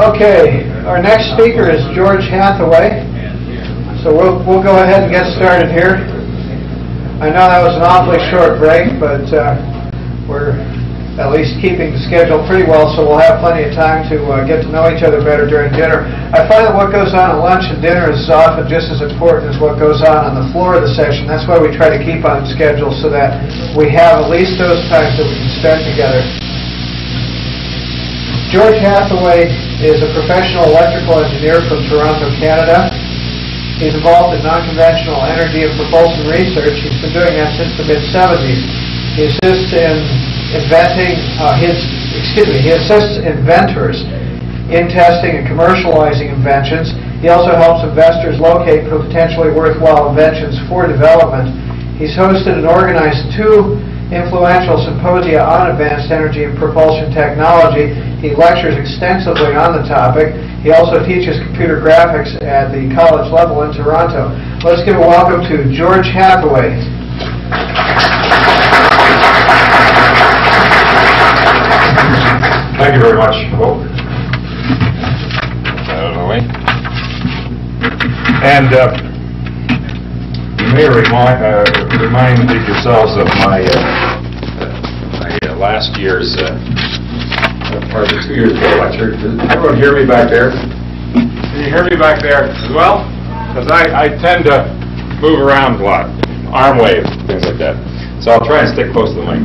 Okay, our next speaker is George Hathaway. So we'll go ahead and get started here. I know that was an awfully short break, but we're at least keeping the schedule pretty well, so we'll have plenty of time to get to know each other better during dinner. I find that what goes on at lunch and dinner is often just as important as what goes on the floor of the session. That's why we try to keep on schedule so that we have at least those times that we can spend together. George Hathaway is a professional electrical engineer from Toronto, Canada. He's involved in non-conventional energy and propulsion research. He's been doing that since the mid-70s. He assists inventors in testing and commercializing inventions. He also helps investors locate potentially worthwhile inventions for development. He's hosted and organized 2 influential symposia on advanced energy and propulsion technology. He lectures extensively on the topic. He also teaches computer graphics at the college level in Toronto. Let's give a welcome to George Hathaway. Thank you very much. Out of the way. And you may remind yourselves of my last year's, part of the 2 years ago lecture. Does everyone hear me back there? Can you hear me back there as well? Because I tend to move around a lot, arm waves, things like that. So I'll try and stick close to the mic.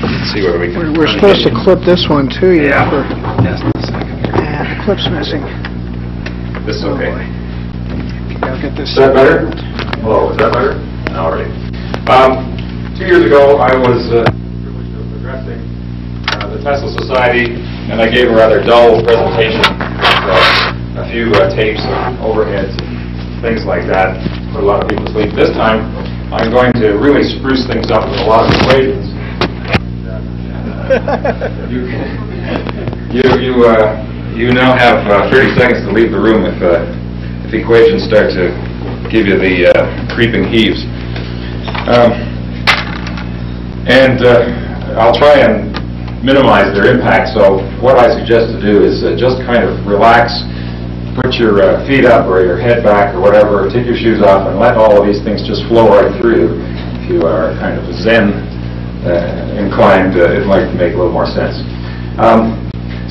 Let's see whether we can. We're supposed to clip this one too. Yeah. Just a second here. Yeah, the clip's missing. This is okay. I'll get this. Is that better? Oh, is that better? All right. 2 years ago, I was privileged of addressing the Tesla Society, and I gave a rather dull presentation with a few tapes and overheads and things like that. Put a lot of people to sleep. This time, I'm going to really spruce things up with a lot of equations. You now have 30 seconds to leave the room if equations start to give you the creeping heaves. I'll try and minimize their impact, so what I suggest to do is just kind of relax, put your feet up or your head back or whatever, take your shoes off and let all of these things just flow right through you. If you are kind of Zen inclined, it might make a little more sense.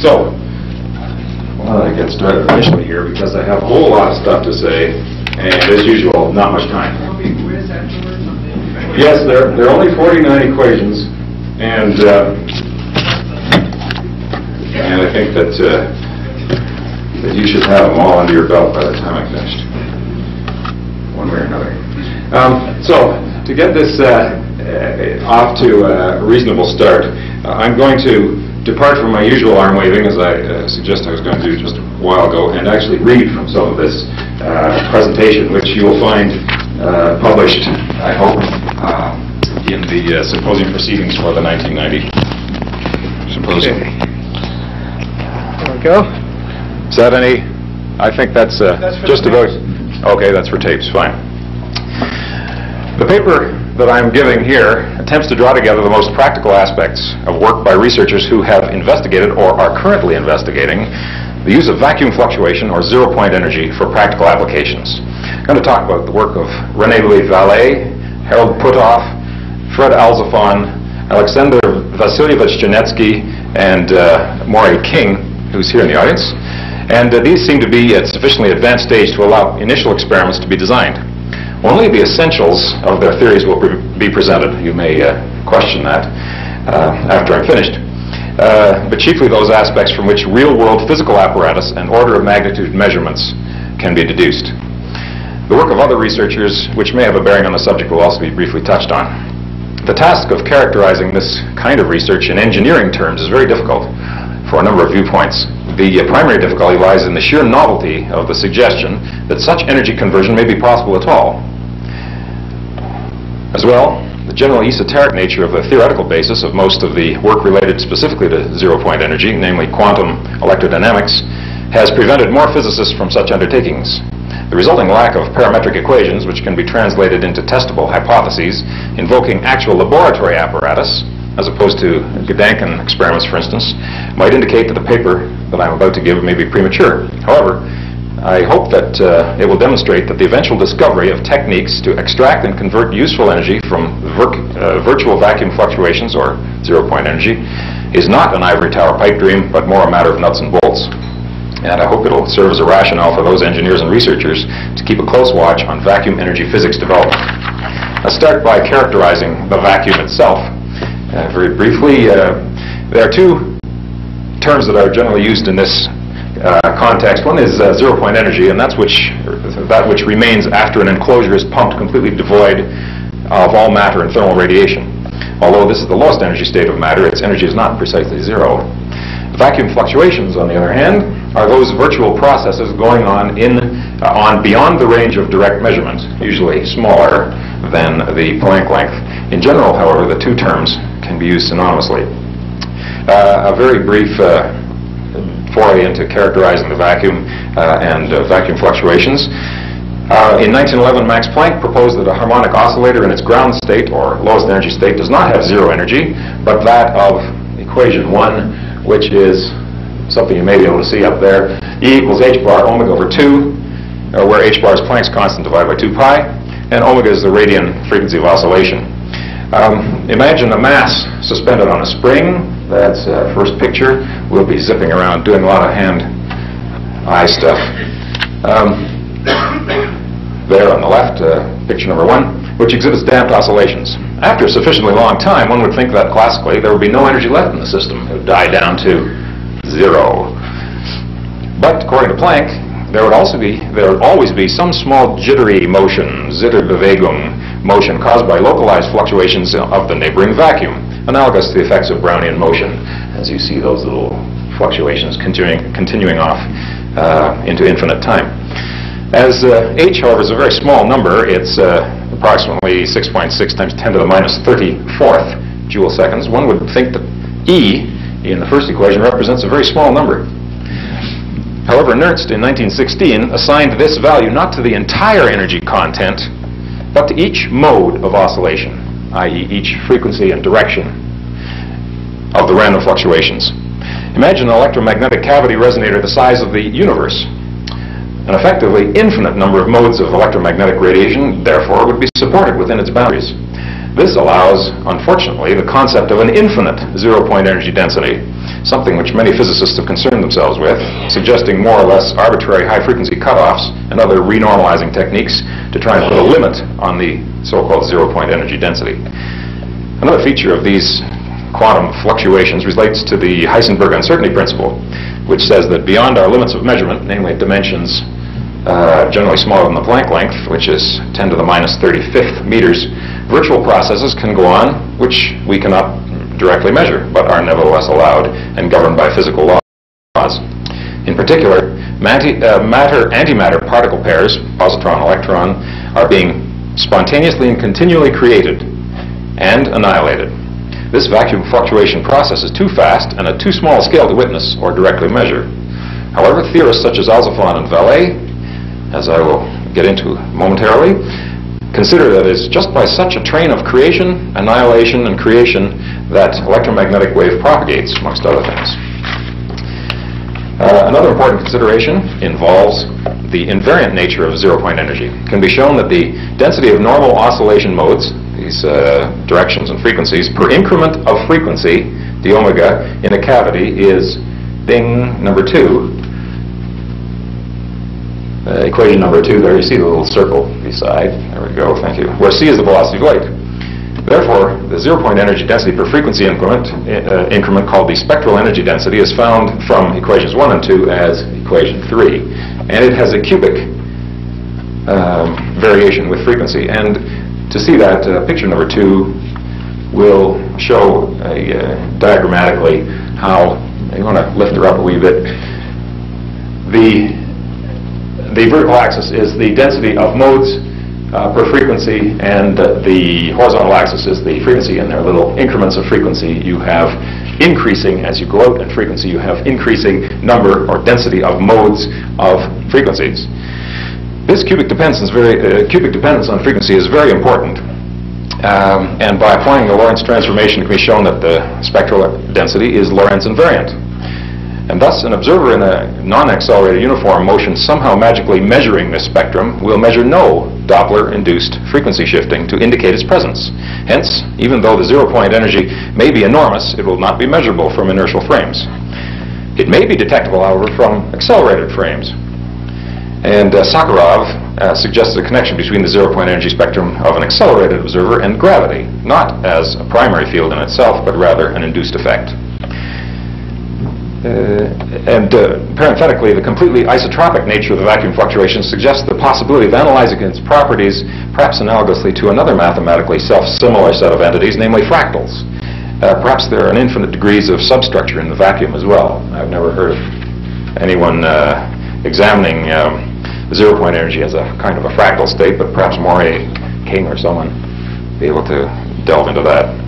So, why don't I get started initially here, because I have a whole lot of stuff to say, and as usual, not much time. Yes, there are only 49 equations, and I think that you should have them all under your belt by the time I'm finished, one way or another. So, to get this off to a reasonable start, I'm going to depart from my usual arm waving, as I suggested I was going to do just a while ago, and actually read from some of this presentation, which you will find published, I hope, in the symposium proceedings for the 1990 symposium. Okay. There we go. Is that any? I think that's just about. Okay, that's for tapes. Fine. The paper that I'm giving here attempts to draw together the most practical aspects of work by researchers who have investigated or are currently investigating the use of vacuum fluctuation or zero-point energy for practical applications. I'm going to talk about the work of René Louis Vallée, Harold Puthoff, Fred Alzafon, Alexander Vasilyevich Janetsky, and Maury King, who's here in the audience. And these seem to be at sufficiently advanced stage to allow initial experiments to be designed. Only the essentials of their theories will be presented. You may question that after I'm finished. But chiefly those aspects from which real-world physical apparatus and order of magnitude measurements can be deduced. The work of other researchers, which may have a bearing on the subject, will also be briefly touched on. The task of characterizing this kind of research in engineering terms is very difficult for a number of viewpoints. The primary difficulty lies in the sheer novelty of the suggestion that such energy conversion may be possible at all. As well, the general esoteric nature of the theoretical basis of most of the work related specifically to zero-point energy, namely quantum electrodynamics, has prevented more physicists from such undertakings. The resulting lack of parametric equations, which can be translated into testable hypotheses, invoking actual laboratory apparatus, as opposed to Gedanken experiments, for instance, might indicate that the paper that I'm about to give may be premature. However, I hope that it will demonstrate that the eventual discovery of techniques to extract and convert useful energy from virtual vacuum fluctuations, or zero-point energy, is not an ivory tower pipe dream, but more a matter of nuts and bolts. And I hope it'll serve as a rationale for those engineers and researchers to keep a close watch on vacuum energy physics development. Let's start by characterizing the vacuum itself. Very briefly, there are two terms that are generally used in this context. One is zero-point energy, and that which remains after an enclosure is pumped completely devoid of all matter and thermal radiation. Although this is the lowest energy state of matter, its energy is not precisely zero. Vacuum fluctuations, on the other hand, are those virtual processes going on beyond the range of direct measurement, usually smaller than the Planck length. In general, however, the two terms can be used synonymously. A very brief foray into characterizing the vacuum and vacuum fluctuations. In 1911, Max Planck proposed that a harmonic oscillator in its ground state, or lowest energy state, does not have zero energy, but that of equation 1, which is something you may be able to see up there, E equals h bar omega over 2, where h bar is Planck's constant divided by 2 pi, and omega is the radian frequency of oscillation. Imagine a mass suspended on a spring. That's first picture. We'll be zipping around doing a lot of hand-eye stuff. There on the left, picture number 1, which exhibits damped oscillations. After a sufficiently long time, one would think that classically there would be no energy left in the system. It would die down to zero. But according to Planck, there would always be some small jittery motion, Zitterbewegung motion, caused by localized fluctuations of the neighboring vacuum, analogous to the effects of Brownian motion, as you see those little fluctuations continuing off into infinite time. As h, however, is a very small number, it's approximately 6.6 times 10 to the minus 34th joule seconds, one would think that E in the first equation represents a very small number. However, Nernst in 1916 assigned this value not to the entire energy content, but to each mode of oscillation, i.e. each frequency and direction of the random fluctuations. Imagine an electromagnetic cavity resonator the size of the universe. An effectively infinite number of modes of electromagnetic radiation, therefore, would be supported within its boundaries. This allows, unfortunately, the concept of an infinite zero-point energy density, something which many physicists have concerned themselves with, suggesting more or less arbitrary high-frequency cutoffs and other renormalizing techniques to try and put a limit on the so-called zero-point energy density. Another feature of these quantum fluctuations relates to the Heisenberg uncertainty principle, which says that beyond our limits of measurement, namely dimensions generally smaller than the Planck length, which is 10 to the minus 35th meters, virtual processes can go on which we cannot directly measure, but are nevertheless allowed and governed by physical laws. In particular, matter-antimatter particle pairs, positron-electron, are being spontaneously and continually created and annihilated. This vacuum fluctuation process is too fast and at too small a scale to witness or directly measure. However, theorists such as Alzafan and Vallée, as I will get into momentarily, consider that it's just by such a train of creation, annihilation, and creation that electromagnetic wave propagates, amongst other things. Another important consideration involves the invariant nature of zero-point energy. It can be shown that the density of normal oscillation modes, these directions and frequencies, per increment of frequency, the omega, in a cavity is ding number 2. Equation number 2 there, you see the little circle beside. There we go, thank you. Where C is the velocity of light. Therefore, the zero-point energy density per frequency increment called the spectral energy density is found from equations 1 and 2 as equation 3. And it has a cubic variation with frequency. And to see that, picture number 2 will show diagrammatically how, you want to lift her up a wee bit, the vertical axis is the density of modes per frequency, and the horizontal axis is the frequency, and there are little increments of frequency you have increasing as you go out, and frequency you have increasing number or density of modes of frequencies. This cubic dependence on frequency is very important, and by applying the Lorentz transformation it can be shown that the spectral density is Lorentz invariant. And thus, an observer in a non-accelerated uniform motion somehow magically measuring this spectrum will measure no Doppler-induced frequency shifting to indicate its presence. Hence, even though the zero-point energy may be enormous, it will not be measurable from inertial frames. It may be detectable, however, from accelerated frames. And Sakharov suggested a connection between the zero-point energy spectrum of an accelerated observer and gravity, not as a primary field in itself, but rather an induced effect. Parenthetically, the completely isotropic nature of the vacuum fluctuations suggests the possibility of analyzing its properties perhaps analogously to another mathematically self-similar set of entities, namely fractals. Perhaps there are an infinite degrees of substructure in the vacuum as well. I've never heard of anyone examining the zero-point energy as a kind of a fractal state, but perhaps Maury King or someone be able to delve into that.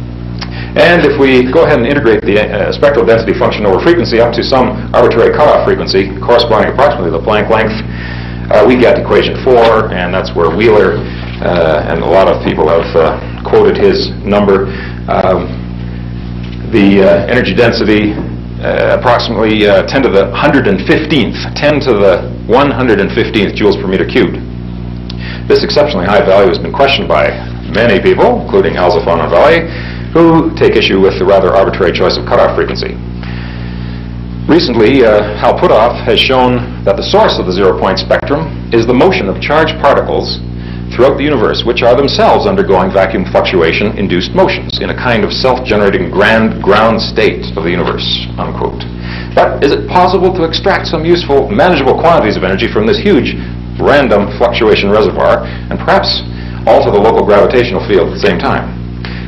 And if we go ahead and integrate the spectral density function over frequency up to some arbitrary cutoff frequency corresponding approximately to the Planck length, we get equation 4, and that's where Wheeler and a lot of people have quoted his number. The energy density approximately 10 to the 115th, 10 to the 115th joules per meter cubed. This exceptionally high value has been questioned by many people, including Alzafon and Vallée, who take issue with the rather arbitrary choice of cutoff frequency. Recently, Hal Puthoff has shown that the source of the zero-point spectrum is the motion of charged particles throughout the universe, which are themselves undergoing vacuum fluctuation-induced motions in a kind of self-generating grand ground state of the universe, unquote. But is it possible to extract some useful, manageable quantities of energy from this huge random fluctuation reservoir and perhaps alter the local gravitational field at the same time?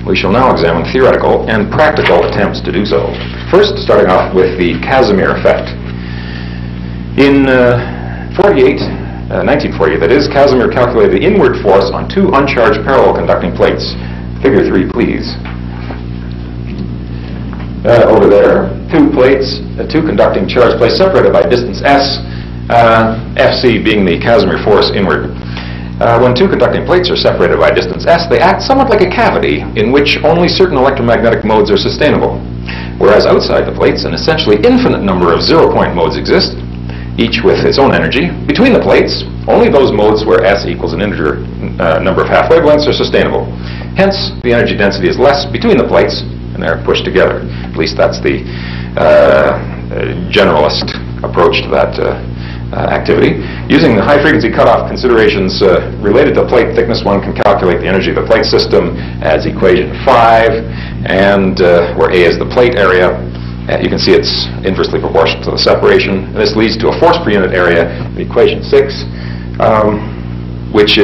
We shall now examine theoretical and practical attempts to do so. First, starting off with the Casimir effect. In 1948, that is, Casimir calculated the inward force on two uncharged parallel conducting plates. Figure 3, please. Over there, two plates, two conducting charged plates separated by distance s, Fc being the Casimir force inward. When two conducting plates are separated by distance s, they act somewhat like a cavity in which only certain electromagnetic modes are sustainable. Whereas outside the plates, an essentially infinite number of zero-point modes exist, each with its own energy. Between the plates, only those modes where s equals an integer number of half-wavelengths are sustainable. Hence, the energy density is less between the plates, and they're pushed together. At least that's the generalist approach to that activity. Using the high-frequency cutoff considerations related to plate thickness, one can calculate the energy of the plate system as equation 5, and where A is the plate area, you can see it's inversely proportional to the separation. And this leads to a force per unit area in equation 6, which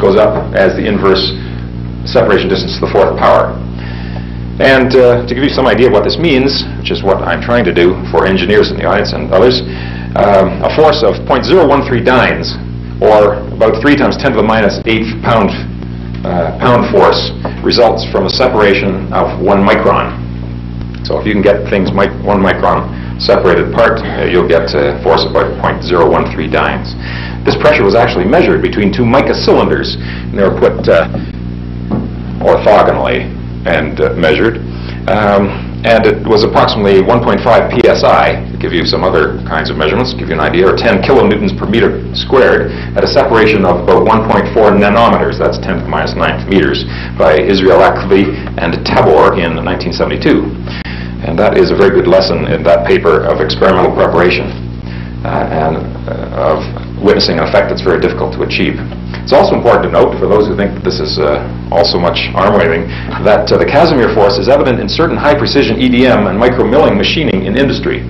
goes up as the inverse separation distance to the fourth power. And to give you some idea of what this means, which is what I'm trying to do for engineers in the audience and others, a force of 0.013 dynes, or about 3 times 10 to the minus 8th pound force, results from a separation of 1 micron. So if you can get things 1 micron separated apart, you'll get a force of about 0.013 dynes. This pressure was actually measured between two mica cylinders, and they were put orthogonally and measured. And it was approximately 1.5 psi, to give you some other kinds of measurements, to give you an idea, or 10 kilonewtons per meter squared, at a separation of about 1.4 nanometers, that's 10 to the minus 9th meters, by Israel Akvi and Tabor in 1972. And that is a very good lesson in that paper of experimental preparation and of witnessing an effect that's very difficult to achieve. It's also important to note, for those who think that this is all so much arm-waving, that the Casimir force is evident in certain high-precision EDM and micro-milling machining in industry,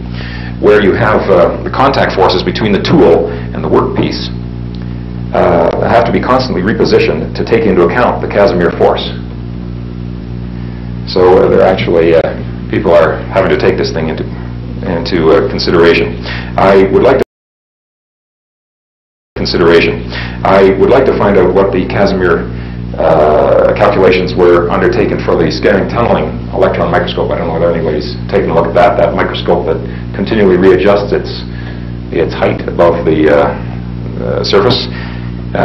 where you have the contact forces between the tool and the workpiece have to be constantly repositioned to take into account the Casimir force. So they're actually, people are having to take this thing into consideration. I would like to find out what the Casimir calculations were undertaken for the scanning tunneling electron microscope. I don't know whether anybody's taken a look at that microscope that continually readjusts its height above the surface,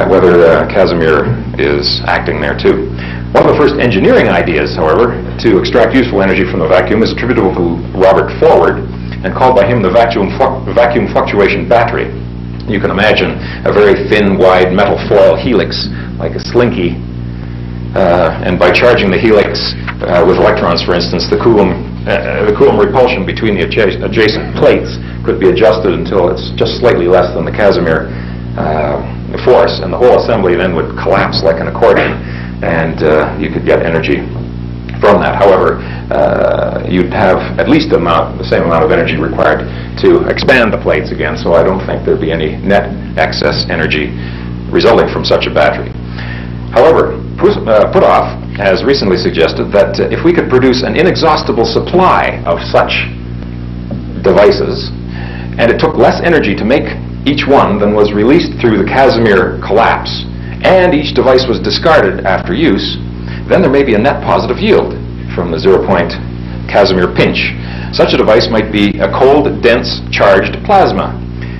whether Casimir is acting there too. One of the first engineering ideas, however, to extract useful energy from the vacuum is attributable to Robert Forward, and called by him the vacuum fluctuation battery. You can imagine a very thin, wide metal foil helix, like a slinky, and by charging the helix with electrons, for instance, the Coulomb repulsion between the adjacent plates could be adjusted until it's just slightly less than the Casimir force, and the whole assembly then would collapse like an accordion, and you could get energy from that. However, you'd have at least the same amount of energy required to expand the plates again, so I don't think there'd be any net excess energy resulting from such a battery. However, Puthoff has recently suggested that if we could produce an inexhaustible supply of such devices, and it took less energy to make each one than was released through the Casimir collapse, and each device was discarded after use, then there may be a net positive yield from the zero-point Casimir pinch. Such a device might be a cold, dense, charged plasma,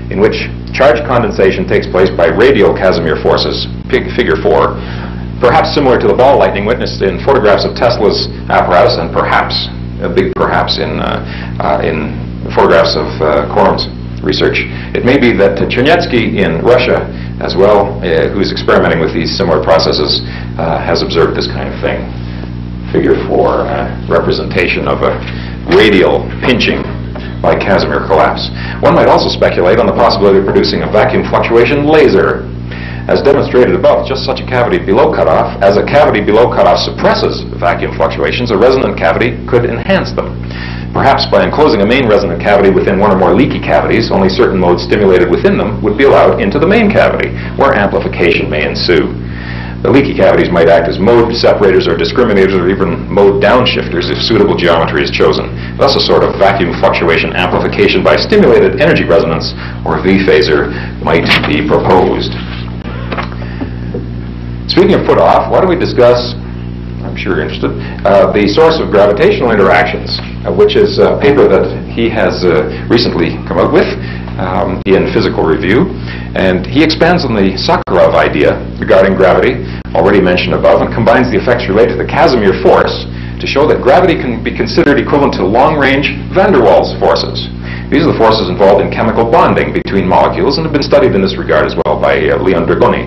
in which charge condensation takes place by radial Casimir forces, figure 4, perhaps similar to the ball lightning witnessed in photographs of Tesla's apparatus, and perhaps, a big perhaps, in photographs of Coulom's research. It may be that Chernetsky in Russia as well, who is experimenting with these similar processes, has observed this kind of thing. Figure 4, representation of a radial pinching by Casimir collapse. One might also speculate on the possibility of producing a vacuum fluctuation laser. As demonstrated above, just such a cavity below cutoff, as a cavity below cutoff suppresses vacuum fluctuations, a resonant cavity could enhance them. Perhaps by enclosing a main resonant cavity within one or more leaky cavities, only certain modes stimulated within them would be allowed into the main cavity, where amplification may ensue. The leaky cavities might act as mode separators or discriminators, or even mode downshifters if suitable geometry is chosen. Thus a sort of vacuum fluctuation amplification by stimulated energy resonance, or V-phasor, might be proposed. Speaking of Puthoff, why don't we discuss, I'm sure you're interested, the source of gravitational interactions, which is a paper that he has recently come out with in Physical Review. And he expands on the Sakharov idea regarding gravity, already mentioned above, and combines the effects related to the Casimir force to show that gravity can be considered equivalent to long-range van der Waals forces. These are the forces involved in chemical bonding between molecules and have been studied in this regard as well by Leon Dragoni.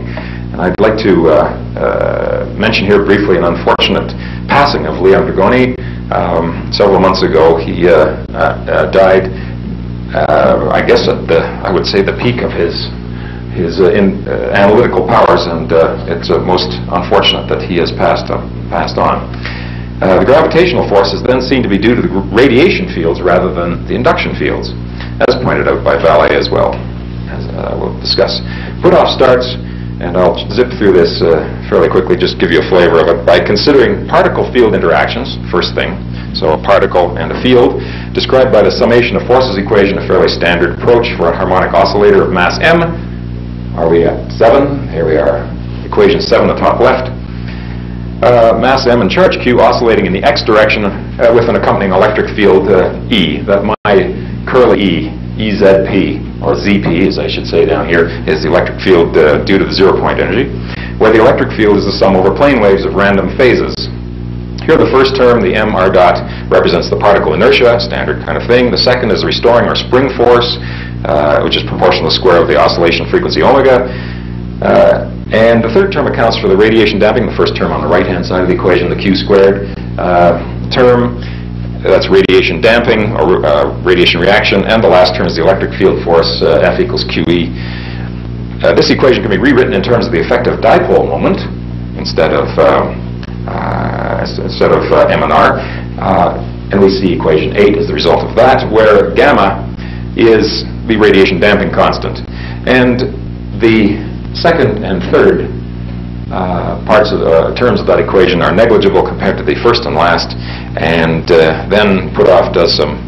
And I'd like to mention here briefly an unfortunate passing of Leon Dragoni. Several months ago, he died, I guess at I would say the peak of his analytical powers, and it's most unfortunate that he has passed on. The gravitational force is then seen to be due to the radiation fields rather than the induction fields, as pointed out by Vallée as well, as we'll discuss. Puthoff starts, and I'll zip through this fairly quickly, just give you a flavor of it, by considering particle field interactions, first thing. So a particle and a field, described by the summation of forces equation, a fairly standard approach for a harmonic oscillator of mass m. Are we at 7? Here we are, equation 7, the top left. Mass m and charge q oscillating in the x direction with an accompanying electric field E. That my curly E, EZP, or ZP as I should say down here, is the electric field due to the zero-point energy, where the electric field is the sum over plane waves of random phases. Here the first term, the m r dot, represents the particle inertia, standard kind of thing. The second is the restoring or spring force, which is proportional to the square of the oscillation frequency omega. And the third term accounts for the radiation damping, the first term on the right-hand side of the equation, the q squared term. That's radiation damping or radiation reaction, and the last term is the electric field force, F equals QE. This equation can be rewritten in terms of the effective dipole moment instead of M and R, and we see equation 8 as the result of that, where gamma is the radiation damping constant, and the second and third parts of the terms of that equation are negligible compared to the first and last, and then Puthoff does some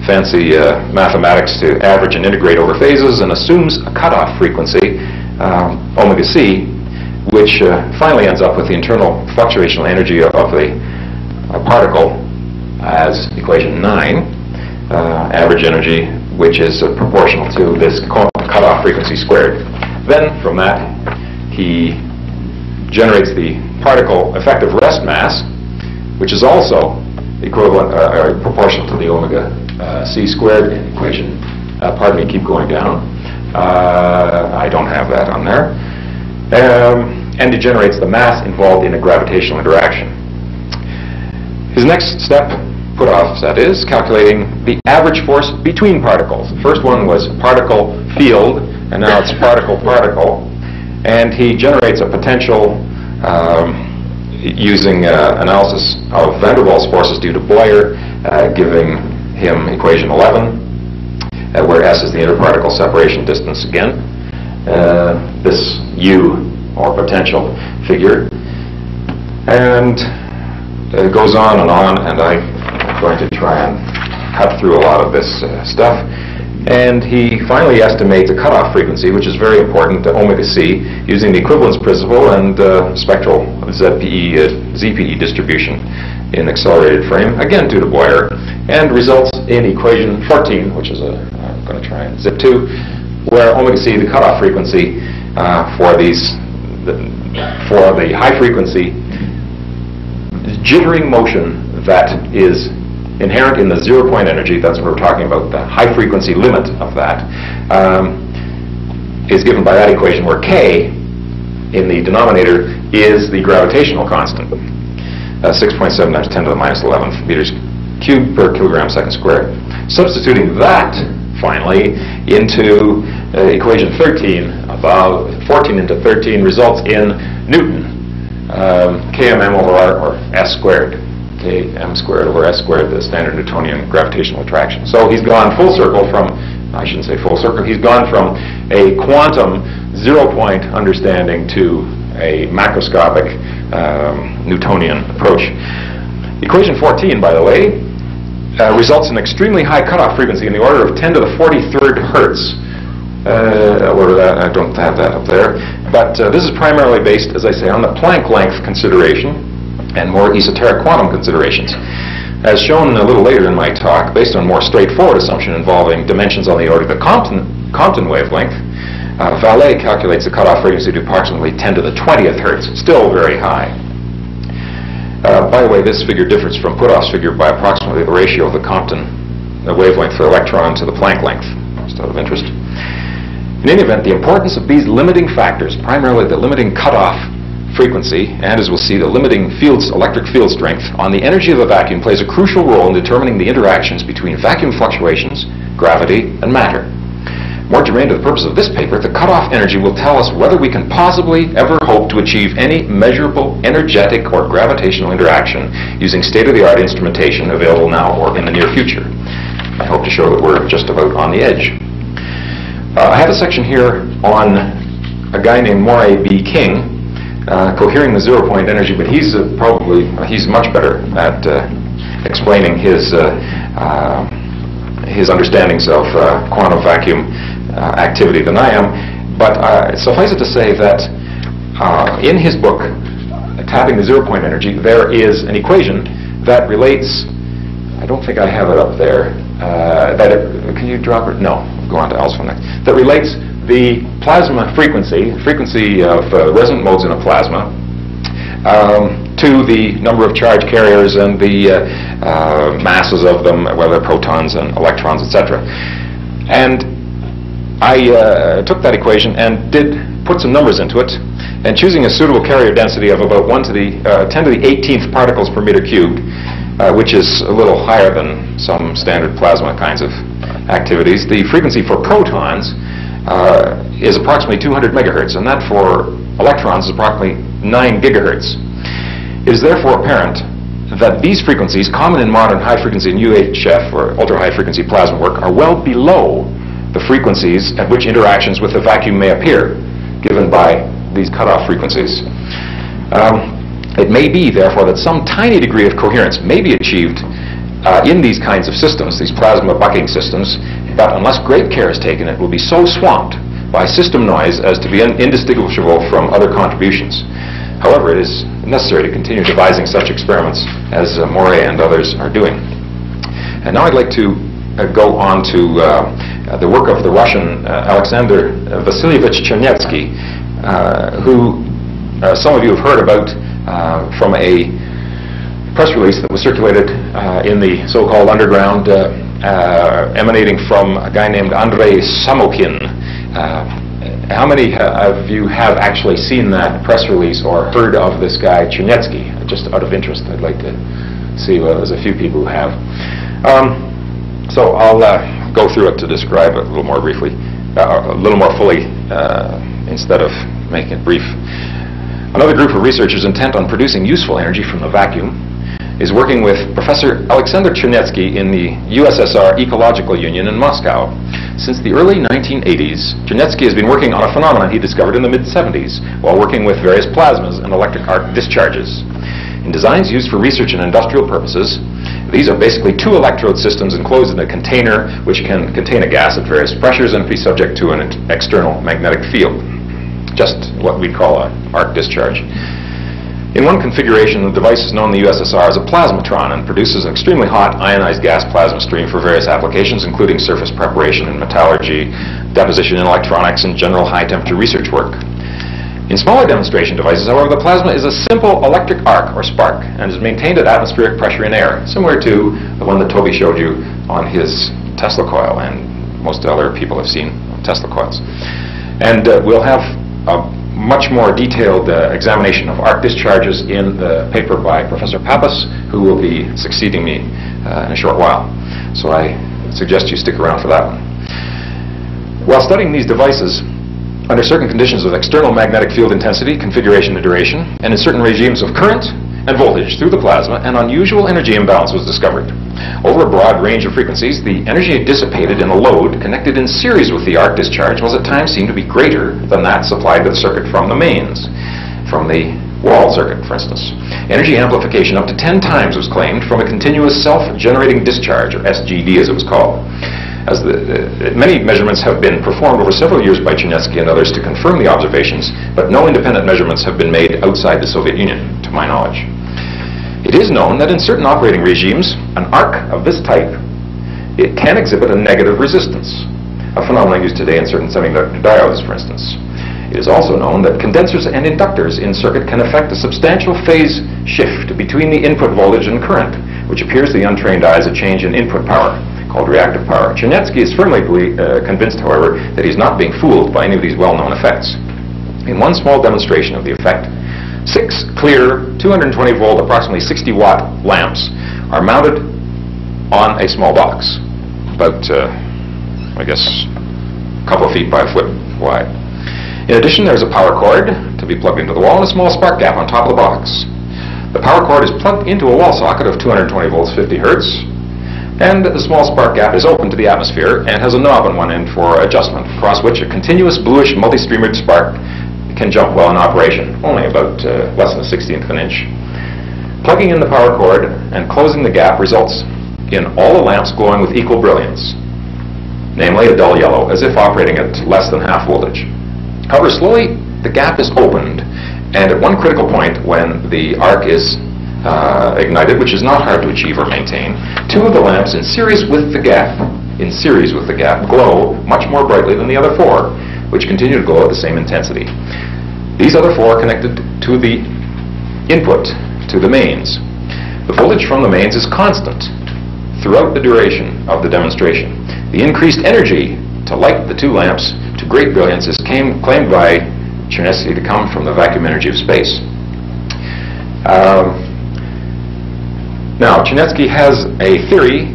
fancy mathematics to average and integrate over phases and assumes a cutoff frequency, omega c, which finally ends up with the internal fluctuational energy of the particle as equation 9, average energy, which is proportional to this cutoff frequency squared. Then from that he generates the particle effective rest mass, which is also equivalent proportional to the omega C squared equation. Pardon me, keep going down. I don't have that on there. And degenerates the mass involved in a gravitational interaction. His next step, put-offs that is, calculating the average force between particles. The first one was particle field, and now it's particle-particle. And he generates a potential using analysis of van der Waals forces due to Boyer, giving him equation 11, where S is the interparticle separation distance again. This U, or potential figure. And it goes on, and I'm going to try and cut through a lot of this stuff. And he finally estimates a cutoff frequency, which is very important, omega c, using the equivalence principle and spectral ZPE distribution in accelerated frame, again due to Boyer, and results in equation 14, which is I'm going to try and zip to, where omega c, the cutoff frequency for the high frequency jittering motion that is inherent in the zero-point energy, that's what we're talking about, the high-frequency limit of that, is given by that equation, where K in the denominator is the gravitational constant, 6.7 times 10 to the minus 11 meters cubed per kilogram second squared. Substituting that, finally, into equation 13, about 14 into 13, results in Newton, kmm over r, or s squared. Km squared over s squared, the standard Newtonian gravitational attraction. So he's gone full circle from, I shouldn't say full circle, he's gone from a quantum zero-point understanding to a macroscopic Newtonian approach. Equation 14, by the way, results in extremely high cutoff frequency in the order of 10 to the 43rd hertz. I don't have that up there. But this is primarily based, as I say, on the Planck length consideration and more esoteric quantum considerations. As shown a little later in my talk, based on more straightforward assumption involving dimensions on the order of the Compton wavelength, Vallée calculates the cutoff frequency to approximately 10 to the 20th hertz, still very high. By the way, this figure differs from Puthoff's figure by approximately the ratio of the Compton wavelength for electron to the Planck length, just out of interest. In any event, the importance of these limiting factors, primarily the limiting cutoff frequency, and as we'll see, the limiting electric field strength on the energy of a vacuum, plays a crucial role in determining the interactions between vacuum fluctuations, gravity, and matter. More germane to the purpose of this paper, the cutoff energy will tell us whether we can possibly ever hope to achieve any measurable energetic or gravitational interaction using state-of-the-art instrumentation available now or in the near future. I hope to show that we're just about on the edge. I have a section here on a guy named Moray B. King, cohering the zero-point energy, but he's much better at explaining his understandings of quantum vacuum activity than I am. But suffice it to say that in his book, Tapping the Zero-Point Energy, there is an equation that relates, I don't think I have it up there, can you drop it? No, go on to Alpha next. That relates the plasma frequency of resonant modes in a plasma, to the number of charge carriers and the masses of them, whether protons and electrons, etc. And I took that equation and did put some numbers into it, and choosing a suitable carrier density of about 10 to the 18th particles per meter cubed, which is a little higher than some standard plasma kinds of activities. The frequency for protons is approximately 200 megahertz, and that for electrons is approximately 9 gigahertz. It is therefore apparent that these frequencies, common in modern high-frequency and UHF, or ultra-high-frequency plasma work, are well below the frequencies at which interactions with the vacuum may appear, given by these cutoff frequencies. It may be, therefore, that some tiny degree of coherence may be achieved in these kinds of systems, these plasma bucking systems, but unless great care is taken, it will be so swamped by system noise as to be indistinguishable from other contributions. However, it is necessary to continue devising such experiments as Moray and others are doing. And now I'd like to go on to the work of the Russian Alexander Vasilyevich Chernetsky, who some of you have heard about from a press release that was circulated in the so-called underground emanating from a guy named Andrei Samokin. How many of you have actually seen that press release or heard of this guy, Chernetsky? Just out of interest, I'd like to see, well, there's a few people who have. So I'll go through it to describe it a little more briefly, a little more fully, instead of making it brief. Another group of researchers intent on producing useful energy from the vacuum is working with Professor Alexander Chernetsky in the USSR Ecological Union in Moscow. Since the early 1980s, Chernetsky has been working on a phenomenon he discovered in the mid-70s while working with various plasmas and electric arc discharges. In designs used for research and industrial purposes, these are basically two electrode systems enclosed in a container which can contain a gas at various pressures and be subject to an external magnetic field. Just what we'd call an arc discharge. In one configuration, the device is known in the USSR as a plasmatron and produces an extremely hot ionized gas plasma stream for various applications, including surface preparation in metallurgy, deposition in electronics, and general high-temperature research work. In smaller demonstration devices, however, the plasma is a simple electric arc or spark and is maintained at atmospheric pressure in air, similar to the one that Toby showed you on his Tesla coil, and most other people have seen Tesla coils. And we'll have a much more detailed examination of arc discharges in the paper by Professor Pappas, who will be succeeding me in a short while. So I suggest you stick around for that one. While studying these devices, under certain conditions of external magnetic field intensity, configuration and duration, and in certain regimes of current and voltage through the plasma, an unusual energy imbalance was discovered. Over a broad range of frequencies, the energy dissipated in a load connected in series with the arc discharge was at times seen to be greater than that supplied to the circuit from the mains, from the wall circuit, for instance. Energy amplification up to 10 times was claimed from a continuous self-generating discharge, or SGD as it was called. As many measurements have been performed over several years by Chernetsky and others to confirm the observations, but no independent measurements have been made outside the Soviet Union, to my knowledge. It is known that in certain operating regimes, an arc of this type, it can exhibit a negative resistance, a phenomenon used today in certain semiconductor diodes, for instance. It is also known that condensers and inductors in circuit can affect a substantial phase shift between the input voltage and current, which appears to the untrained eye as a change in input power, called reactive power. Chernetsky is firmly convinced, however, that he's not being fooled by any of these well-known effects. In one small demonstration of the effect, 6 clear 220-volt, approximately 60-watt lamps are mounted on a small box, about, I guess, a couple of feet by a foot wide. In addition, there's a power cord to be plugged into the wall and a small spark gap on top of the box. The power cord is plugged into a wall socket of 220 volts, 50 hertz, and the small spark gap is open to the atmosphere and has a knob on one end for adjustment, across which a continuous bluish multi-streamered spark can jump while in operation, only about less than a 1/16 of an inch. Plugging in the power cord and closing the gap results in all the lamps glowing with equal brilliance, namely a dull yellow, as if operating at less than half voltage. However, slowly the gap is opened, and at one critical point when the arc is ignited, which is not hard to achieve or maintain, 2 of the lamps in series with the gap, glow much more brightly than the other 4, which continue to glow at the same intensity. These other 4 are connected to the input, to the mains. The voltage from the mains is constant throughout the duration of the demonstration. The increased energy to light the 2 lamps to great brilliance is claimed by Chernetsky to come from the vacuum energy of space. Now, Chernetsky has a theory,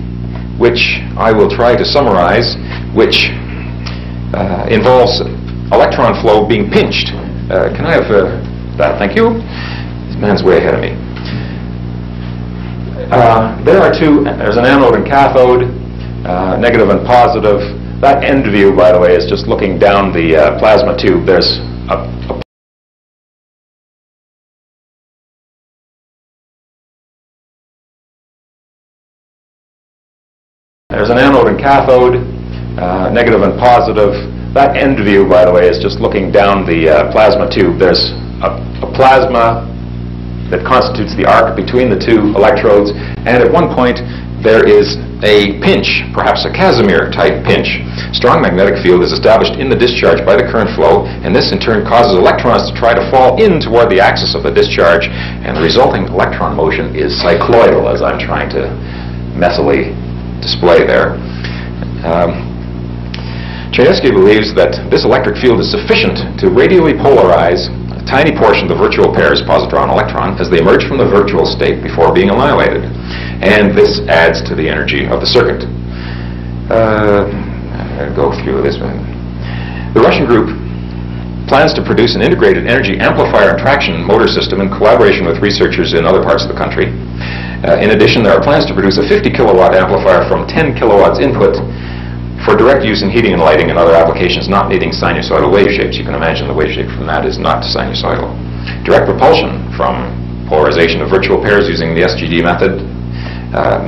which I will try to summarize, which involves electron flow being pinched. Can I have that? Thank you. This man's way ahead of me. There are 2, there's an anode and cathode, negative and positive. That end view, by the way, is just looking down the plasma tube. There's an anode and cathode, negative and positive. That end view, by the way, is just looking down the plasma tube. There's a plasma that constitutes the arc between the 2 electrodes, and at one point there is a pinch, perhaps a Casimir type pinch. Strong magnetic field is established in the discharge by the current flow, and this in turn causes electrons to try to fall in toward the axis of the discharge, and the resulting electron motion is cycloidal, as I'm trying to messily display there. Czerniewski believes that this electric field is sufficient to radially polarize a tiny portion of the virtual pairs, positron and electron, as they emerge from the virtual state before being annihilated. And this adds to the energy of the circuit. I'll go through this one. The Russian group plans to produce an integrated energy amplifier and traction motor system in collaboration with researchers in other parts of the country. In addition, there are plans to produce a 50 kilowatt amplifier from 10 kilowatts input for direct use in heating and lighting and other applications not needing sinusoidal wave shapes. You can imagine the wave shape from that is not sinusoidal. Direct propulsion from polarization of virtual pairs using the SGD method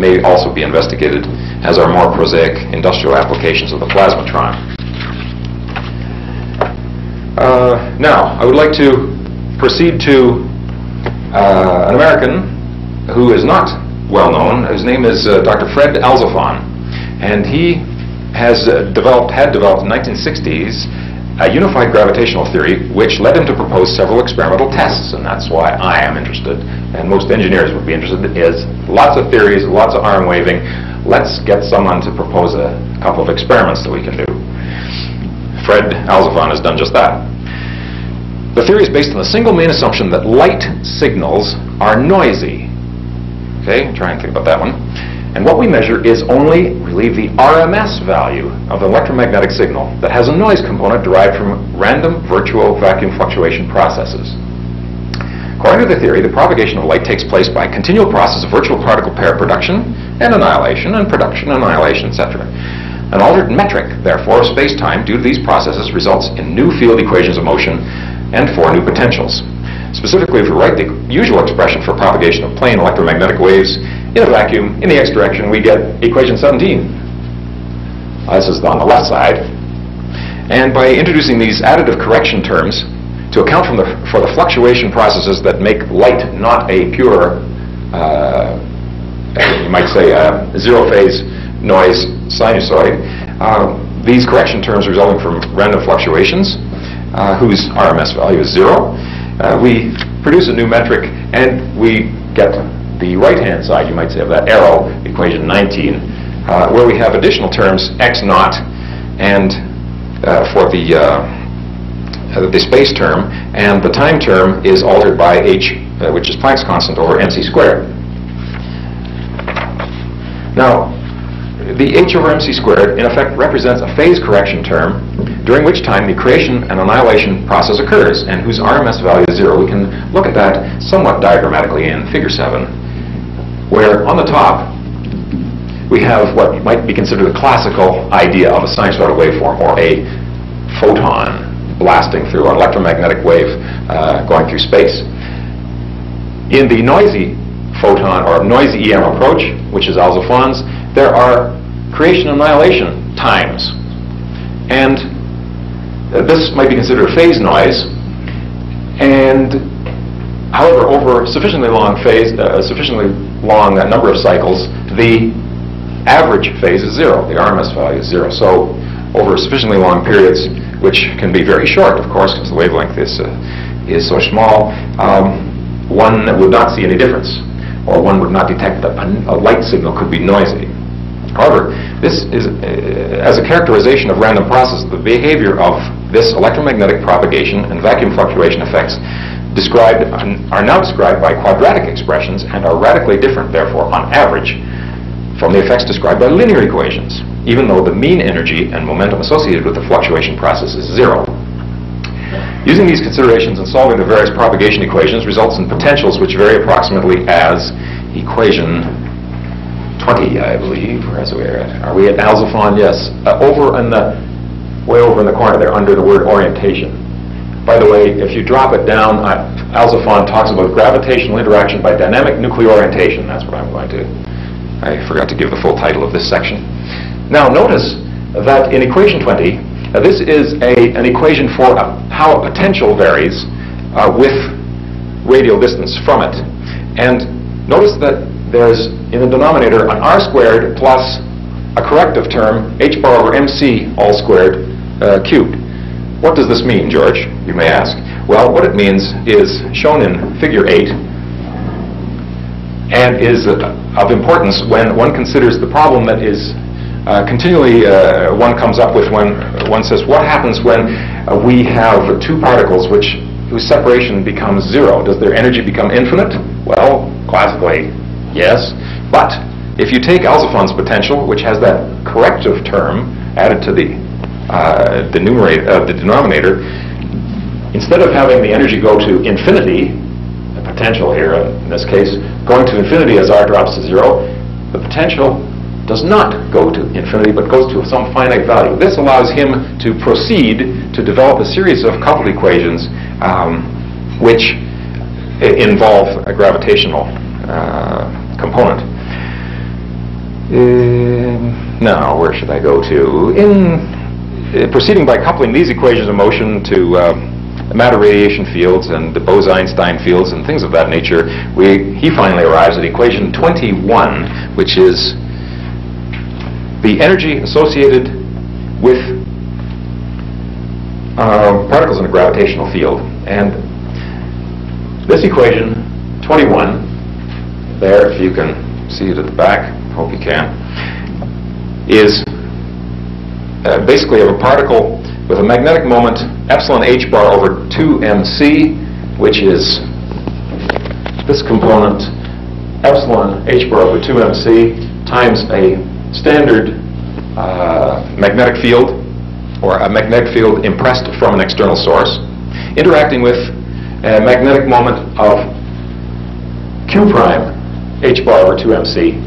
may also be investigated, as are more prosaic industrial applications of the plasmatron. Now, I would like to proceed to an American who is not well known. His name is Dr. Fred Alzofan, and he had developed in the 1960s a unified gravitational theory, which led him to propose several experimental tests, and that's why I am interested, and most engineers would be interested, is lots of theories, lots of arm waving. Let's get someone to propose a couple of experiments that we can do. Fred Alzofan has done just that. The theory is based on the single main assumption that light signals are noisy. Okay, try and think about that one. And what we measure is only really the RMS value of the electromagnetic signal that has a noise component derived from random virtual vacuum fluctuation processes. According to the theory, the propagation of light takes place by a continual process of virtual particle pair production and annihilation, etc. An altered metric, therefore, of space-time due to these processes results in new field equations of motion and 4 new potentials. Specifically, if we write the usual expression for propagation of plane electromagnetic waves in a vacuum in the x direction, we get equation 17. This is on the left side. And by introducing these additive correction terms to account for the fluctuation processes that make light not a pure, you might say, zero-phase noise sinusoid, these correction terms resulting from random fluctuations, whose RMS value is 0, we produce a new metric, and we get the right-hand side, you might say, of that arrow, equation 19, where we have additional terms, x naught, and for the space term, and the time term is altered by h, which is Planck's constant, over mc squared. Now, the h over mc squared, in effect, represents a phase correction term, during which time the creation and annihilation process occurs, and whose RMS value is 0. We can look at that somewhat diagrammatically in Figure 7, where on the top we have what might be considered a classical idea of a sinusoidal waveform, or a photon blasting through an electromagnetic wave going through space. In the noisy photon, or noisy EM approach, which is Alzofan's, there are creation and annihilation times. And this might be considered a phase noise, and however, over sufficiently long number of cycles, the average phase is 0. The RMS value is 0. So over sufficiently long periods, which can be very short, of course, because the wavelength is so small, one would not see any difference, or one would not detect that a light signal could be noisy. However, this is, as a characterization of random processes, the behavior of this electromagnetic propagation and vacuum fluctuation effects are now described by quadratic expressions and are radically different, therefore, on average, from the effects described by linear equations, even though the mean energy and momentum associated with the fluctuation process is 0. Using these considerations and solving the various propagation equations results in potentials which vary approximately as equation 20, I believe. Are we at Alzofan? Yes. Way over in the corner there, under the word orientation. By the way, if you drop it down, Alzofan talks about gravitational interaction by dynamic nuclear orientation. That's what I'm going to... I forgot to give the full title of this section. Now, notice that in equation 20, this is an equation for how a potential varies with radial distance from it. And notice that there's, in the denominator, an r squared plus a corrective term, h bar over mc all squared cubed. What does this mean, George, you may ask? Well, what it means is shown in Figure 8. and is of importance when one considers the problem that is continually one comes up with when one says, what happens when we have two particles whose separation becomes zero? Does their energy become infinite? Well, classically, yes. But if you take Alciphon's potential, which has that corrective term added to the denominator, instead of having the energy go to infinity, the potential here in this case, going to infinity as r drops to zero, the potential does not go to infinity but goes to some finite value. This allows him to proceed to develop a series of coupled equations which involve a gravitational component. Now, where should I go to? In proceeding by coupling these equations of motion to matter radiation fields and the Bose-Einstein fields and things of that nature, he finally arrives at equation 21, which is the energy associated with particles in a gravitational field. And this equation 21, there, if you can see it at the back, hope you can, is basically of a particle with a magnetic moment epsilon h bar over 2mc, which is this component epsilon h bar over 2mc times a standard magnetic field, or a magnetic field impressed from an external source, interacting with a magnetic moment of q prime h bar over 2mc,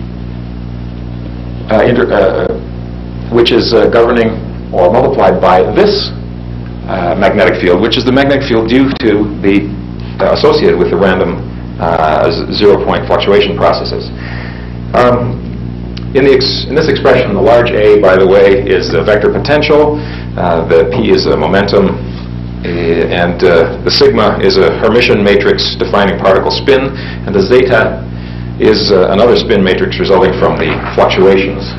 which is governing or multiplied by this magnetic field, which is the magnetic field due to the associated with the random zero-point fluctuation processes. In this expression, the large A, by the way, is the vector potential, the P is a momentum, and the sigma is a Hermitian matrix defining particle spin, and the zeta is another spin matrix resulting from the fluctuations.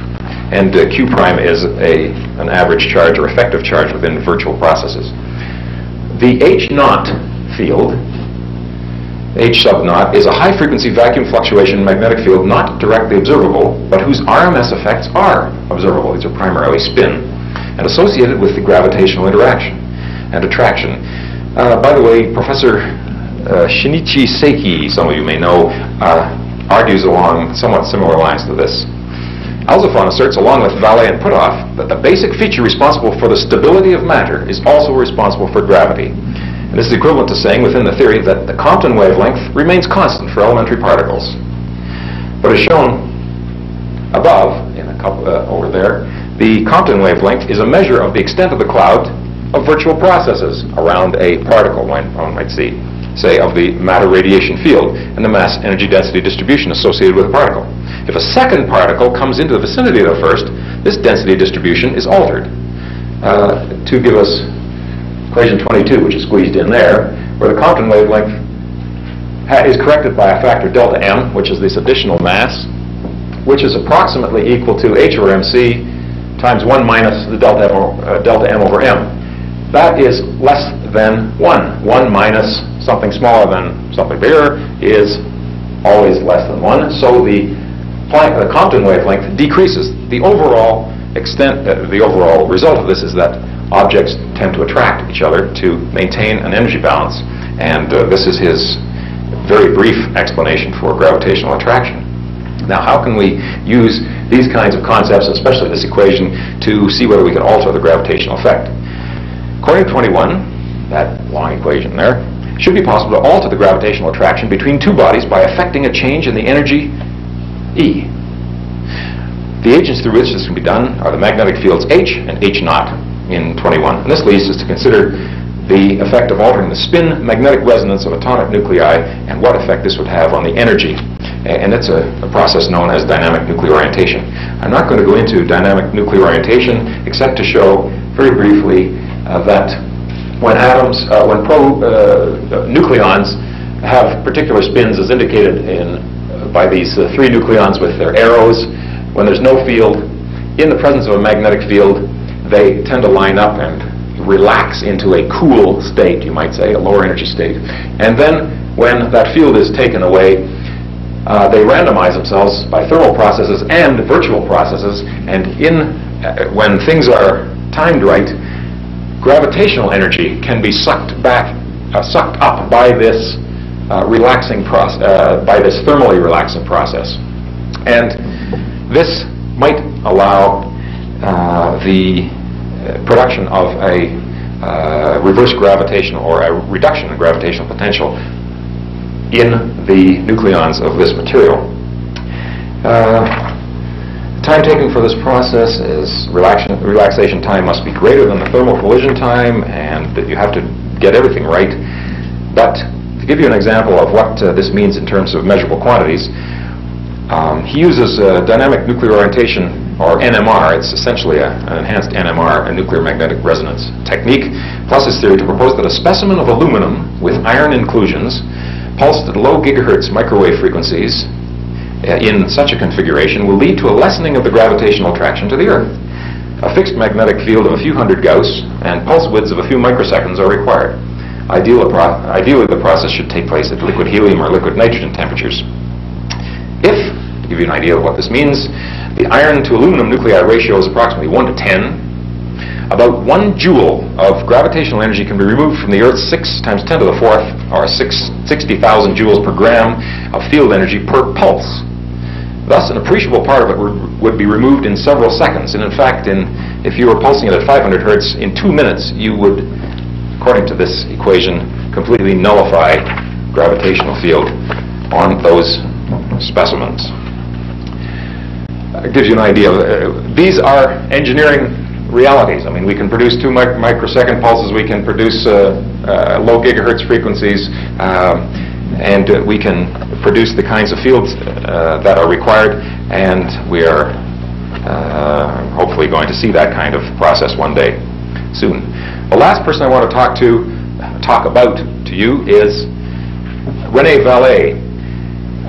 And Q prime is an average charge or effective charge within virtual processes. The H naught field, H sub naught, is a high-frequency vacuum fluctuation magnetic field not directly observable, but whose RMS effects are observable. These are primarily spin, and associated with the gravitational interaction and attraction. By the way, Professor Shinichi Seiki, some of you may know, argues along somewhat similar lines to this. Alciphon asserts, along with Vallée and Puthoff, that the basic feature responsible for the stability of matter is also responsible for gravity. And this is equivalent to saying within the theory that the Compton wavelength remains constant for elementary particles. But as shown above, in a couple over there, the Compton wavelength is a measure of the extent of the cloud of virtual processes around a particle, one might say of the matter radiation field and the mass energy density distribution associated with a particle. If a second particle comes into the vicinity of the first, this density distribution is altered to give us equation 22, which is squeezed in there, where the Compton wavelength is corrected by a factor delta m, which is this additional mass, which is approximately equal to h over mc times 1 minus the delta m over m. That is less than 1. 1 minus something smaller than something bigger is always less than 1. So the Compton wavelength decreases. The overall extent, the overall result of this is that objects tend to attract each other to maintain an energy balance. And this is his very brief explanation for gravitational attraction. Now, how can we use these kinds of concepts, especially this equation, to see whether we can alter the gravitational effect? According to 21, that long equation there, it should be possible to alter the gravitational attraction between two bodies by affecting a change in the energy E. The agents through which this can be done are the magnetic fields H and H naught in 21. And this leads us to consider the effect of altering the spin magnetic resonance of atomic nuclei and what effect this would have on the energy. And it's a process known as dynamic nuclear orientation. I'm not going to go into dynamic nuclear orientation except to show very briefly that when atoms, nucleons have particular spins as indicated by these three nucleons with their arrows, when there's no field, in the presence of a magnetic field, they tend to line up and relax into a cool state, you might say, a lower energy state. And then when that field is taken away, they randomize themselves by thermal processes and virtual processes, and when things are timed right, gravitational energy can be sucked up by this relaxing process, by this thermally relaxing process, and this might allow the production of a reverse gravitational or a reduction in gravitational potential in the nucleons of this material. Time taken for this process is relaxation time must be greater than the thermal collision time, and you have to get everything right. But to give you an example of what this means in terms of measurable quantities, he uses dynamic nuclear orientation, or NMR. It's essentially an enhanced NMR, a nuclear magnetic resonance technique, plus his theory to propose that a specimen of aluminum with iron inclusions pulsed at low gigahertz microwave frequencies in such a configuration will lead to a lessening of the gravitational attraction to the Earth. A fixed magnetic field of a few hundred Gauss and pulse widths of a few microseconds are required. Ideally, the process should take place at liquid helium or liquid nitrogen temperatures. If, to give you an idea of what this means, the iron to aluminum nuclei ratio is approximately 1 to 10, about 1 joule of gravitational energy can be removed from the Earth's 6 times 10 to the 4th, or 60,000 joules per gram of field energy per pulse. Thus, an appreciable part of it would be removed in several seconds. And in fact, if you were pulsing it at 500 hertz, in 2 minutes you would, according to this equation, completely nullify gravitational field on those specimens. It gives you an idea. These are engineering realities. I mean, we can produce 2 microsecond pulses, we can produce low gigahertz frequencies, and we can produce the kinds of fields that are required, and we are hopefully going to see that kind of process one day soon. The last person I want to talk about to you is René Vallée,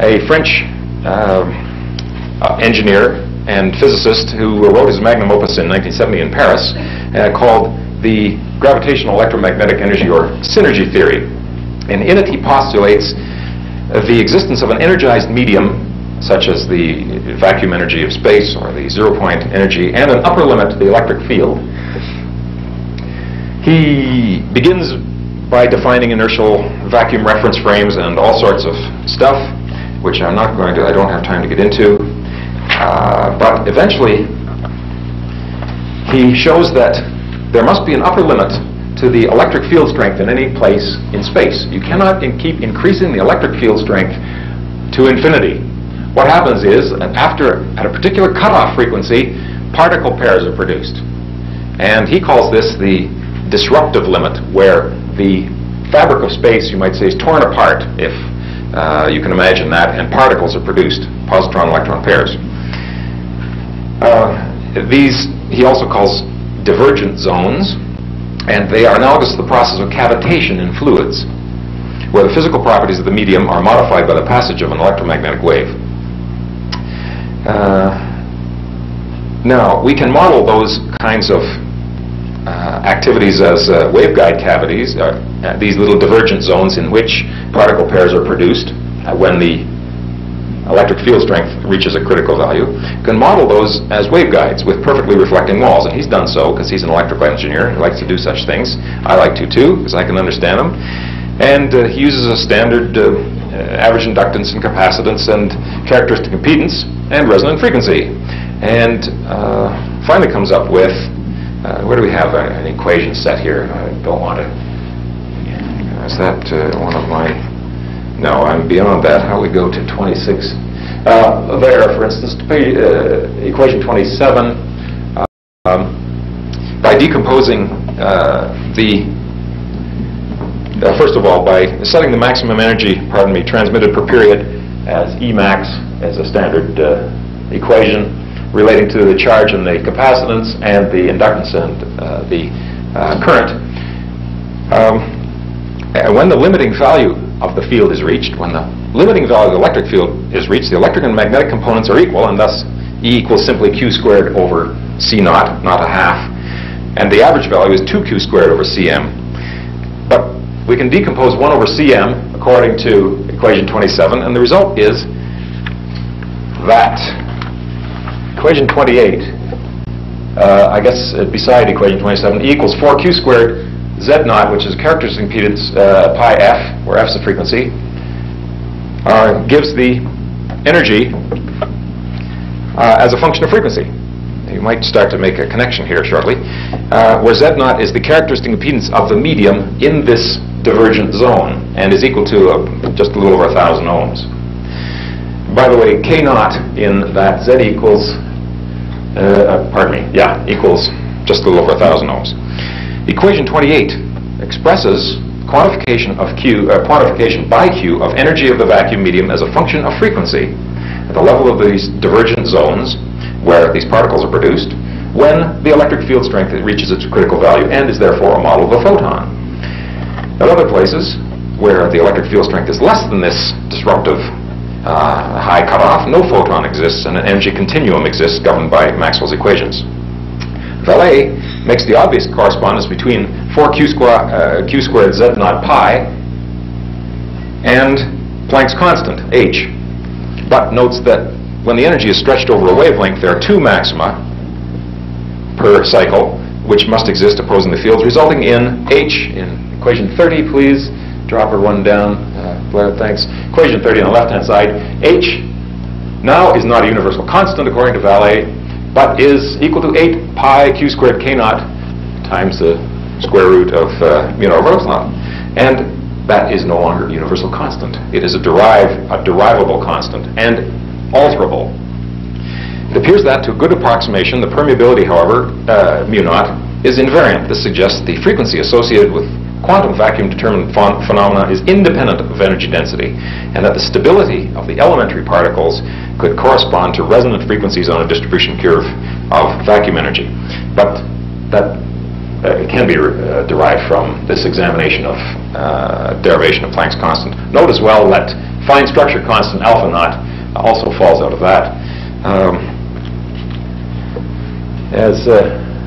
a French engineer and physicist who wrote his magnum opus in 1970 in Paris, called the gravitational electromagnetic energy, or synergy theory. And in it he postulates the existence of an energized medium, such as the vacuum energy of space or the zero-point energy, and an upper limit to the electric field. He begins by defining inertial vacuum reference frames and all sorts of stuff, which I don't have time to get into. But eventually, he shows that there must be an upper limit to the electric field strength in any place in space. You cannot keep increasing the electric field strength to infinity. What happens is, at a particular cutoff frequency, particle pairs are produced. And he calls this the disruptive limit, where the fabric of space, you might say, is torn apart, if you can imagine that, and particles are produced, positron-electron pairs. These he also calls divergent zones, and they are analogous to the process of cavitation in fluids, where the physical properties of the medium are modified by the passage of an electromagnetic wave. Now, we can model those kinds of activities as waveguide cavities, these little divergent zones in which particle pairs are produced when the electric field strength reaches a critical value. You can model those as waveguides with perfectly reflecting walls, and he's done so because he's an electrical engineer. He likes to do such things. I like to too, because I can understand them. And he uses a standard average inductance and capacitance and characteristic impedance and resonant frequency. And finally comes up with, where do we have an equation set here? I don't want to, is that one of my, no, I'm beyond that. How we go to 26? There, for instance, equation 27, by decomposing first of all, by setting the maximum energy, transmitted per period as Emax as a standard equation relating to the charge and the capacitance and the inductance and the current. When the limiting value of the field is reached, when the limiting value of the electric field is reached, the electric and magnetic components are equal, and thus E equals simply Q squared over C naught, not a half. And the average value is 2Q squared over Cm. But we can decompose 1 over Cm according to equation 27, and the result is that equation 28, I guess beside equation 27, E equals 4q squared Z naught, which is characteristic impedance pi f, where f is the frequency, gives the energy as a function of frequency. You might start to make a connection here shortly, where Z naught is the characteristic impedance of the medium in this divergent zone and is equal to just a little over 1,000 ohms. By the way, K naught in that Z equals, equals just a little over 1,000 ohms. Equation 28 expresses quantification of quantification by Q of energy of the vacuum medium as a function of frequency at the level of these divergent zones where these particles are produced when the electric field strength reaches its critical value and is therefore a model of a photon. At other places where the electric field strength is less than this disruptive high cutoff, no photon exists and an energy continuum exists governed by Maxwell's equations. Vallée makes the obvious correspondence between 4q squared Z naught pi and Planck's constant, h, but notes that when the energy is stretched over a wavelength, there are two maxima per cycle which must exist opposing the fields, resulting in h, in equation 30, please drop her one down, Blair, thanks. Equation 30 on the left-hand side, h now is not a universal constant according to Vallée, but is equal to 8 pi q squared k naught times the square root of mu naught over epsilon. And that is no longer a universal constant. It is a derivable constant and alterable. It appears that, to a good approximation, the permeability, however, mu naught, is invariant. This suggests that the frequency associated with quantum vacuum-determined phenomena is independent of energy density, and that the stability of the elementary particles could correspond to resonant frequencies on a distribution curve of vacuum energy. But that can be derived from this examination of derivation of Planck's constant. Note as well that fine structure constant alpha naught also falls out of that, as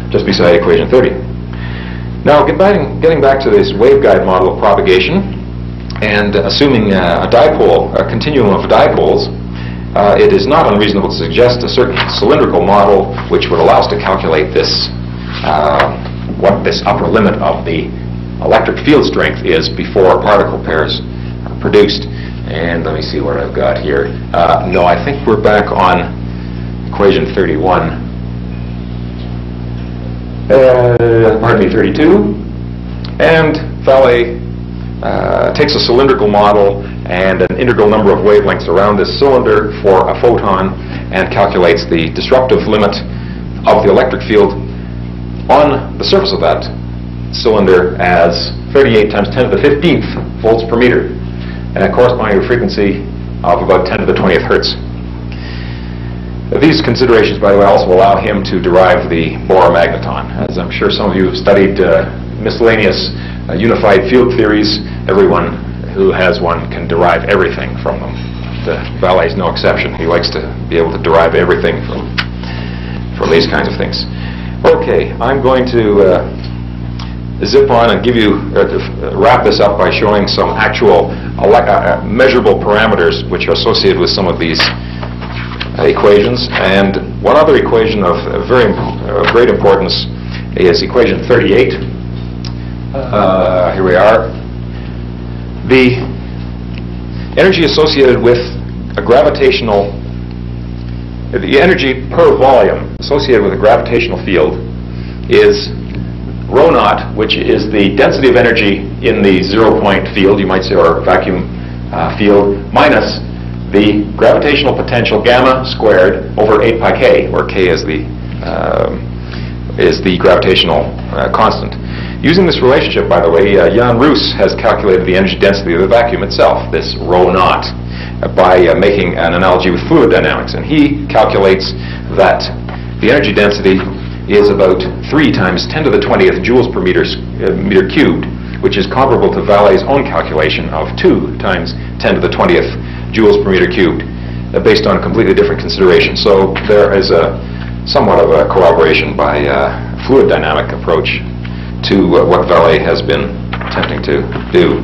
just beside equation 30. Now, getting back to this waveguide model of propagation, and assuming a continuum of dipoles, it is not unreasonable to suggest a certain cylindrical model which would allow us to calculate this, what this upper limit of the electric field strength is before particle pairs are produced. And let me see what I've got here. No, I think we're back on equation 31. 32, and Vallée takes a cylindrical model and an integral number of wavelengths around this cylinder for a photon and calculates the disruptive limit of the electric field on the surface of that cylinder as 38 times 10 to the 15th volts per meter, and a corresponding frequency of about 10 to the 20th hertz. These considerations, by the way, also allow him to derive the Bohr magneton. As I'm sure some of you have studied miscellaneous unified field theories, everyone who has one can derive everything from them. Vallée is no exception. He likes to be able to derive everything from these kinds of things. Okay, I'm going to zip on and give you, wrap this up by showing some actual measurable parameters which are associated with some of these equations. And one other equation of great importance is equation 38. Here we are. The energy associated with a gravitational, the energy per volume associated with a gravitational field is rho naught, which is the density of energy in the zero-point field, you might say, or vacuum field, minus the gravitational potential gamma squared over 8 pi k, where k is the gravitational constant. Using this relationship, by the way, Jan Roos has calculated the energy density of the vacuum itself, this rho naught, by making an analogy with fluid dynamics. And he calculates that the energy density is about 3 times 10 to the 20th joules per meter cubed, which is comparable to Vallée's own calculation of 2 times 10 to the 20th joules per meter cubed, based on a completely different consideration. So there is somewhat of a corroboration by fluid dynamic approach to what Vallée has been attempting to do.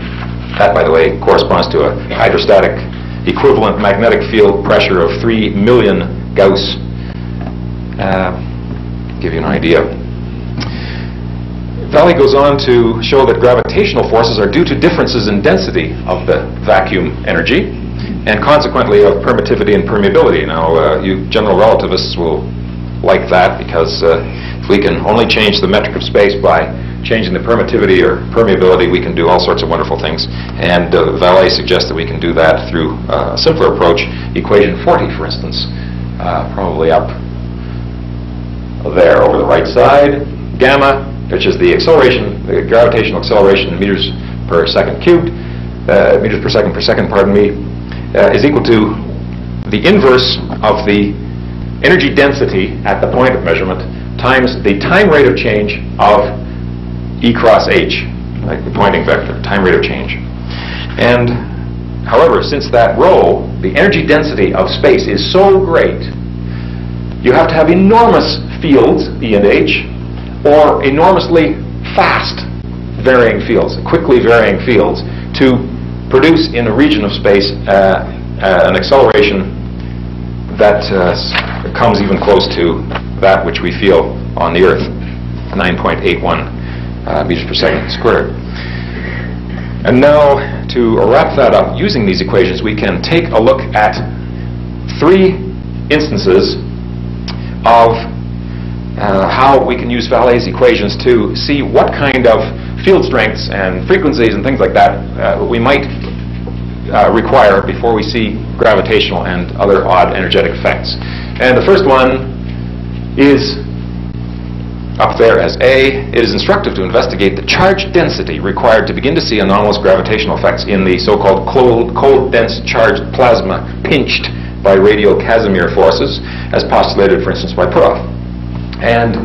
That, by the way, corresponds to a hydrostatic equivalent magnetic field pressure of 3 million Gauss. Give you an idea. Vallée goes on to show that gravitational forces are due to differences in density of the vacuum energy and consequently of permittivity and permeability. Now, you general relativists will like that because if we can only change the metric of space by changing the permittivity or permeability, we can do all sorts of wonderful things. And Vallée suggests that we can do that through a simpler approach, equation 40, for instance, probably up there over the right side. Gamma, which is the acceleration, the gravitational acceleration in meters per second cubed, meters per second, pardon me, is equal to the inverse of the energy density at the point of measurement times the time rate of change of E cross H, like the Poynting vector, time rate of change. And however, since that rho, the energy density of space, is so great, you have to have enormous fields, E and H, or enormously fast varying fields, quickly varying fields, to produce in a region of space an acceleration that comes even close to that which we feel on the Earth, 9.81 meters per second squared. And now, to wrap that up, using these equations, we can take a look at 3 instances of how we can use Vallée's equations to see what kind of field strengths and frequencies and things like that we might require before we see gravitational and other odd energetic effects. And the first one is up there as A. It is instructive to investigate the charge density required to begin to see anomalous gravitational effects in the so-called cold dense charged plasma pinched by radial Casimir forces, as postulated, for instance, by Puthoff. And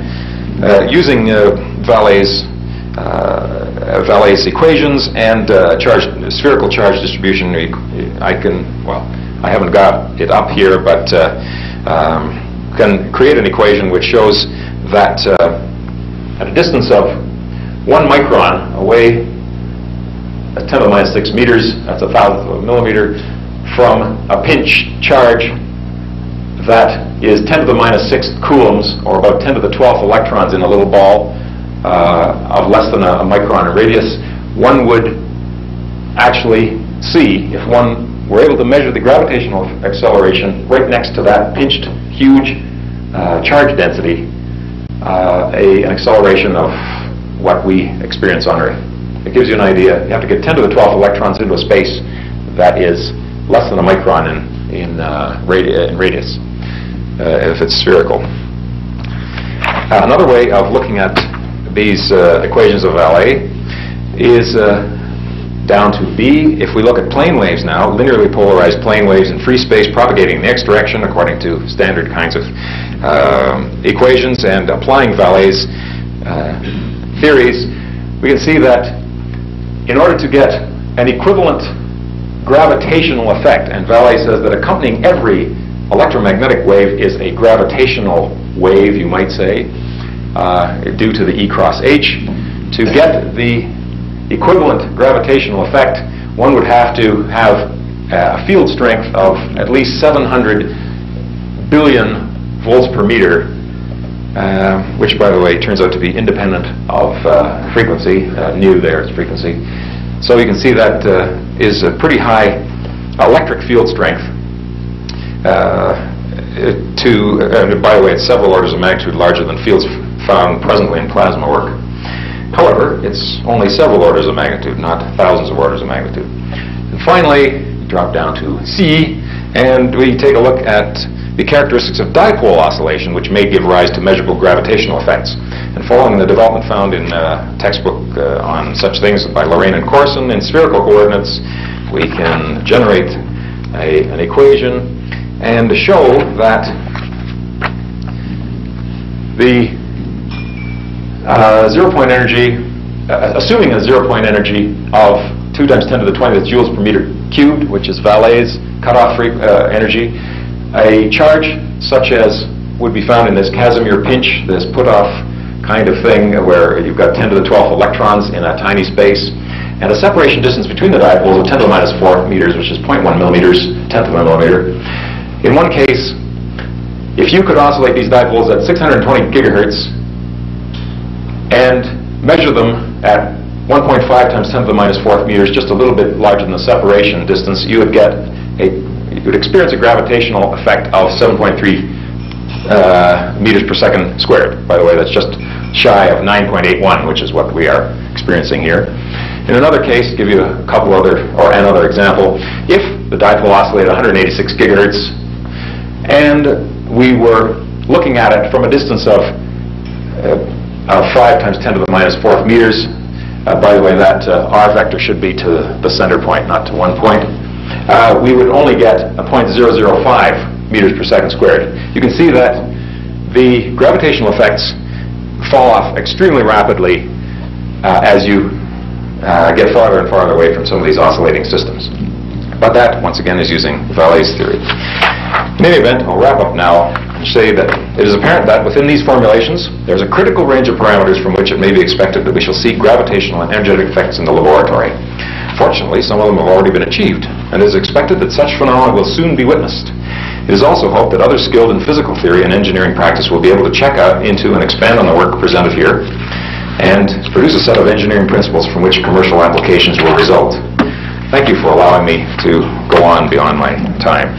using Vallée's equations and spherical charge distribution, I haven't got it up here, but can create an equation which shows that at a distance of 1 micron away, at 10 to the minus 6 meters, that's 1,000th of a millimeter, from a pinch charge that is 10 to the minus 6 coulombs, or about 10 to the 12th electrons in a little ball of less than a micron in radius, one would actually see, if one were able to measure the gravitational acceleration right next to that pinched huge charge density, an acceleration of what we experience on Earth. It gives you an idea. You have to get 10 to the 12th electrons into a space that is less than a micron in radius, if it's spherical. Another way of looking at these equations of Vallée is down to B. If we look at plane waves now, linearly polarized plane waves in free space propagating in the X direction according to standard kinds of equations, and applying Vallée's theories, we can see that in order to get an equivalent gravitational effect, and Vallée says that accompanying every electromagnetic wave is a gravitational wave, you might say, due to the E cross H. To get the equivalent gravitational effect, one would have to have a field strength of at least 700 billion volts per meter, which, by the way, turns out to be independent of frequency. Nu there is frequency. So you can see that is a pretty high electric field strength. By the way, it's several orders of magnitude larger than fields found presently in plasma work. However, it's only several orders of magnitude, not thousands of orders of magnitude. And finally, we drop down to C, and we take a look at the characteristics of dipole oscillation, which may give rise to measurable gravitational effects. And following the development found in a textbook on such things by Lorraine and Corson in spherical coordinates, we can generate an equation and show that the zero-point energy, assuming a zero-point energy of 2 times 10 to the 20th joules per meter cubed, which is Vallée's cutoff energy, a charge such as would be found in this Casimir pinch, this put-off kind of thing, where you've got 10 to the 12th electrons in a tiny space, and a separation distance between the dipoles of 10 to the minus 4 meters, which is 0.1 millimeters, tenth of a millimeter. In one case, if you could oscillate these dipoles at 620 gigahertz and measure them at 1.5 times 10 to the minus 4th meters, just a little bit larger than the separation distance, you would experience a gravitational effect of 7.3 meters per second squared. By the way, that's just shy of 9.81, which is what we are experiencing here. In another case, give you another example, if the dipole oscillated 186 gigahertz and we were looking at it from a distance of 5 times 10 to the minus 4th meters, by the way, that R vector should be to the center point, not to one point, we would only get a 0.005 meters per second squared. You can see that the gravitational effects fall off extremely rapidly as you get farther and farther away from some of these oscillating systems. But that, once again, is using Vallée's theory. In any event, I'll wrap up now and say that it is apparent that within these formulations, there's a critical range of parameters from which it may be expected that we shall see gravitational and energetic effects in the laboratory. Fortunately, some of them have already been achieved, and it is expected that such phenomena will soon be witnessed. It is also hoped that others skilled in physical theory and engineering practice will be able to check out into and expand on the work presented here and produce a set of engineering principles from which commercial applications will result. Thank you for allowing me to go on beyond my time.